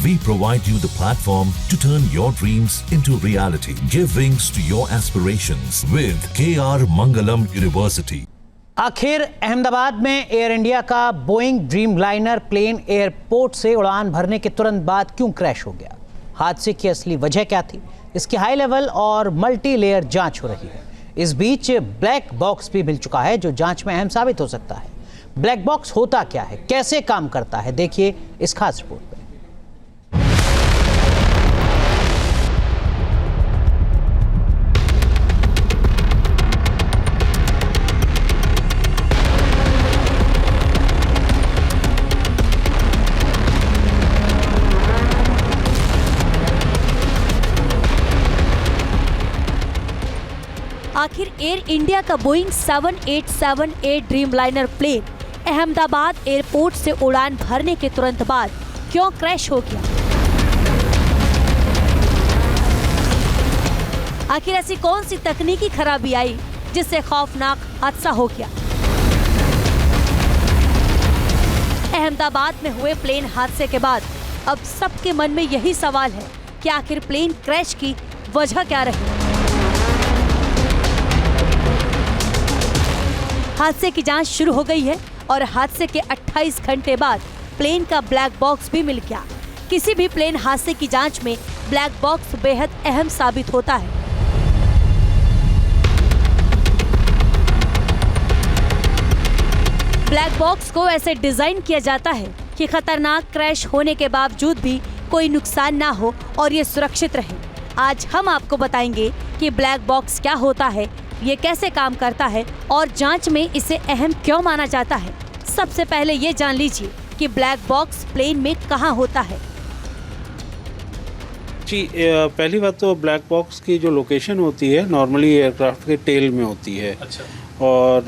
We provide you the platform to turn your dreams into reality. Give wings to your aspirations with KR Mangalam University. आखिर अहमदाबाद में air India का Boeing Dreamliner plane airport से उड़ान भरने के तुरंत बाद क्यों क्रैश हो गया? हादसे की असली वजह क्या थी? इसकी हाई लेवल और मल्टी लेयर जांच हो रही है। इस बीच ब्लैक बॉक्स भी मिल चुका है जो जांच में अहम साबित हो सकता है। ब्लैक बॉक्स होता क्या है, कैसे काम करता है, देखिए इस खास रिपोर्ट में। आखिर एयर इंडिया का Boeing 7878 Dreamliner plane Ahmedabad airport से उड़ान भरने के तुरंत बाद क्यों क्रैश हो गया? आखिर ऐसी कौन सी तकनीकी खराबी आई जिससे खौफनाक हादसा हो गया? अहमदाबाद में हुए प्लेन हादसे के बाद अब सबके मन में यही सवाल है कि आखिर प्लेन क्रैश की वजह क्या रही? हादसे की जांच शुरू हो गई है और हादसे के 28 घंटे बाद प्लेन का ब्लैक बॉक्स भी मिल गया। किसी भी प्लेन हादसे की जांच में ब्लैक बॉक्स बेहद अहम साबित होता है। ब्लैक बॉक्स को ऐसे डिजाइन किया जाता है कि खतरनाक क्रैश होने के बावजूद भी कोई नुकसान ना हो और ये सुरक्षित रहे। आज हम आपको बताएंगे कि ब्लैक बॉक्स क्या होता है, ये कैसे काम करता है और जांच में इसे अहम क्यों माना जाता है। सबसे पहले ये जान लीजिए कि ब्लैक बॉक्स प्लेन में कहाँ होता है। जी, पहली बात तो ब्लैक बॉक्स की जो लोकेशन होती है नॉर्मली एयरक्राफ्ट के टेल में होती है। अच्छा। और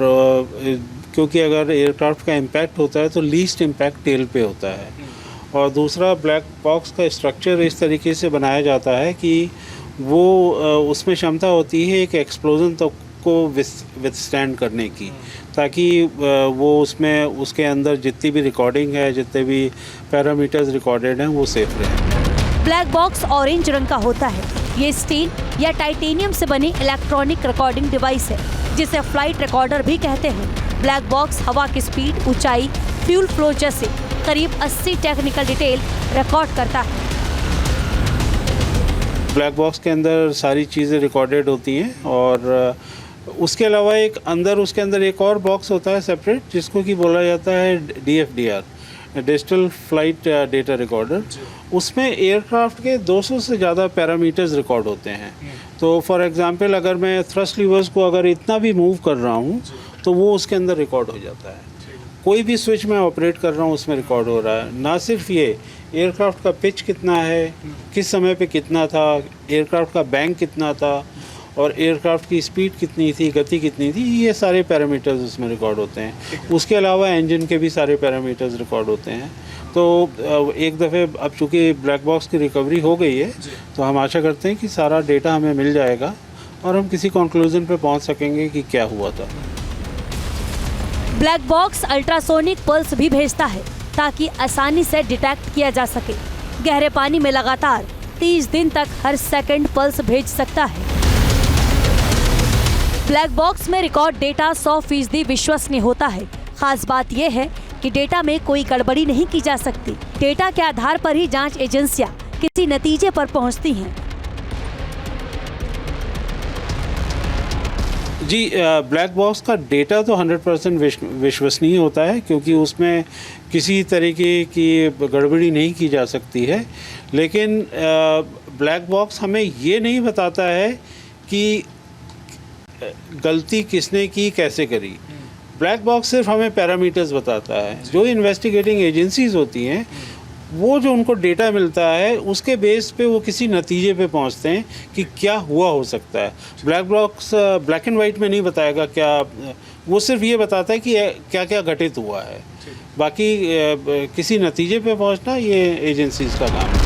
क्योंकि अगर एयरक्राफ्ट का इम्पैक्ट होता है तो लीस्ट इम्पैक्ट टेल पे होता है। और दूसरा, ब्लैक बॉक्स का स्ट्रक्चर इस तरीके से बनाया जाता है कि वो उसमें क्षमता होती है एक एक्सप्लोजन तक को विथस्टैंड करने की, ताकि वो उसमें उसके अंदर जितनी भी रिकॉर्डिंग है, जितने भी पैरामीटर्स रिकॉर्डेड हैं, वो सेफ रहे। ब्लैक बॉक्स ऑरेंज रंग का होता है। ये स्टील या टाइटेनियम से बनी इलेक्ट्रॉनिक रिकॉर्डिंग डिवाइस है जिसे फ्लाइट रिकॉर्डर भी कहते हैं। ब्लैक बॉक्स हवा की स्पीड, ऊंचाई, फ्यूल फ्लो जैसे करीब 80 टेक्निकल डिटेल रिकॉर्ड करता है। ब्लैक बॉक्स के अंदर सारी चीज़ें रिकॉर्डेड होती हैं और उसके अलावा उसके अंदर एक और बॉक्स होता है सेपरेट, जिसको कि बोला जाता है DFDR, digital flight data recorder. उसमें एयरक्राफ्ट के 200 से ज़्यादा पैरामीटर्स रिकॉर्ड होते हैं। तो फॉर एग्जांपल अगर मैं थ्रस्ट लीवर्स को अगर इतना भी मूव कर रहा हूँ तो वो उसके अंदर रिकॉर्ड हो जाता है। कोई भी स्विच मैं ऑपरेट कर रहा हूँ उसमें रिकॉर्ड हो रहा है। ना सिर्फ ये, एयरक्राफ्ट का पिच कितना है, किस समय पे कितना था, एयरक्राफ्ट का बैंक कितना था और एयरक्राफ्ट की स्पीड कितनी थी, गति कितनी थी, ये सारे पैरामीटर्स उसमें रिकॉर्ड होते हैं। उसके अलावा इंजन के भी सारे पैरामीटर्स रिकॉर्ड होते हैं। तो एक दफ़े अब चूँकि ब्लैक बॉक्स की रिकवरी हो गई है तो हम आशा करते हैं कि सारा डेटा हमें मिल जाएगा और हम किसी कंक्लूजन पे पहुँच सकेंगे कि क्या हुआ था। ब्लैक बॉक्स अल्ट्रासोनिक पल्स भी भेजता है ताकि आसानी से डिटेक्ट किया जा सके। गहरे पानी में लगातार 30 दिन तक हर सेकंड पल्स भेज सकता है। ब्लैक बॉक्स में रिकॉर्ड डेटा 100% विश्वसनीय होता है। खास बात यह है कि डेटा में कोई गड़बड़ी नहीं की जा सकती। डेटा के आधार पर ही जांच एजेंसियां किसी नतीजे पर पहुंचती हैं। जी, ब्लैक बॉक्स का डेटा तो 100% विश्वसनीय होता है क्योंकि उसमें किसी तरीके की गड़बड़ी नहीं की जा सकती है। लेकिन ब्लैक बॉक्स हमें ये नहीं बताता है कि गलती किसने की, कैसे करी। ब्लैक बॉक्स सिर्फ हमें पैरामीटर्स बताता है। जो इन्वेस्टिगेटिंग एजेंसीज होती हैं वो जो उनको डेटा मिलता है उसके बेस पे वो किसी नतीजे पे पहुंचते हैं कि क्या हुआ हो सकता है। Black box black and white में नहीं बताएगा क्या, वो सिर्फ ये बताता है कि क्या क्या घटित हुआ है। बाकी किसी नतीजे पे पहुंचना ये एजेंसीज का काम है।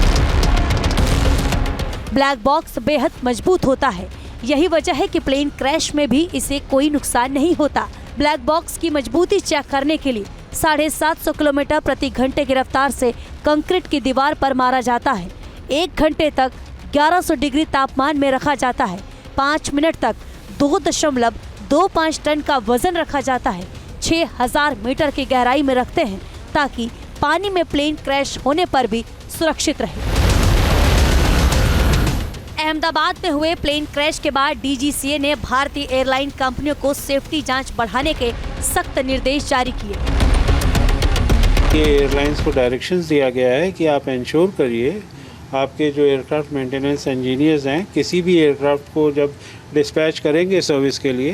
ब्लैक बॉक्स बेहद मजबूत होता है। यही वजह है कि प्लेन क्रैश में भी इसे कोई नुकसान नहीं होता। ब्लैक बॉक्स की मजबूती चेक करने के लिए 750 किलोमीटर प्रति घंटे की रफ्तार से कंक्रीट की दीवार पर मारा जाता है। 1 घंटे तक 1100 डिग्री तापमान में रखा जाता है। 5 मिनट तक 2.25 टन का वजन रखा जाता है। 6000 मीटर की गहराई में रखते हैं ताकि पानी में प्लेन क्रैश होने पर भी सुरक्षित रहे। अहमदाबाद में हुए प्लेन क्रैश के बाद डीजीसीए ने भारतीय एयरलाइन कंपनियों को सेफ्टी जांच बढ़ाने के सख्त निर्देश जारी किए। ये एयरलाइंस को डायरेक्शंस दिया गया है कि आप इंश्योर करिए आपके जो एयरक्राफ्ट मेंटेनेंस इंजीनियर्स हैं किसी भी एयरक्राफ्ट को जब डिस्पैच करेंगे सर्विस के लिए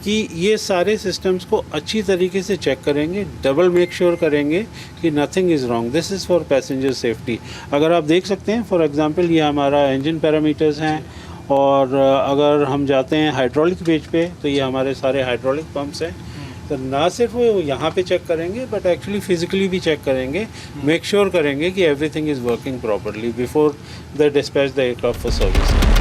कि ये सारे सिस्टम्स को अच्छी तरीके से चेक करेंगे, डबल मेक श्योर करेंगे कि nothing is wrong. This is for passenger safety. अगर आप देख सकते हैं फॉर एग्जांपल ये हमारा इंजन पैरामीटर्स हैं और अगर हम जाते हैं हाइड्रोलिक पेज पे तो ये हमारे सारे हाइड्रोलिक पंप्स हैं। तो ना सिर्फ वो यहाँ पे चेक करेंगे बट एक्चुअली फिजिकली भी चेक करेंगे, मेक श्योर करेंगे कि everything is working properly before the dispatch the aircraft for service.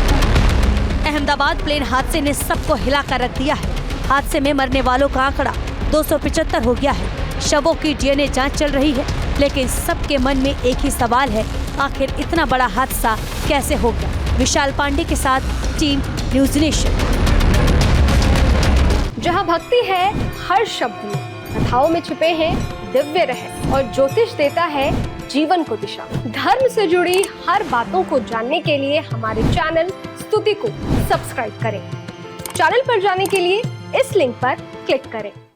Ahmedabad plane हादसे ने सबको हिलाकर रख दिया है। हादसे में मरने वालों का आंकड़ा 275 हो गया है। शवों की डीएनए जांच चल रही है, लेकिन सबके मन में एक ही सवाल है, आखिर इतना बड़ा हादसा कैसे हो गया। विशाल पांडे के साथ टीम न्यूज़ नेशन। जहाँ भक्ति है हर शब्द में, कथाओं में छुपे हैं दिव्य रहस्य और ज्योतिष देता है जीवन को दिशा। धर्म से जुड़ी हर बातों को जानने के लिए हमारे चैनल स्तुति को सब्सक्राइब करें। चैनल पर जाने के लिए इस लिंक पर क्लिक करें।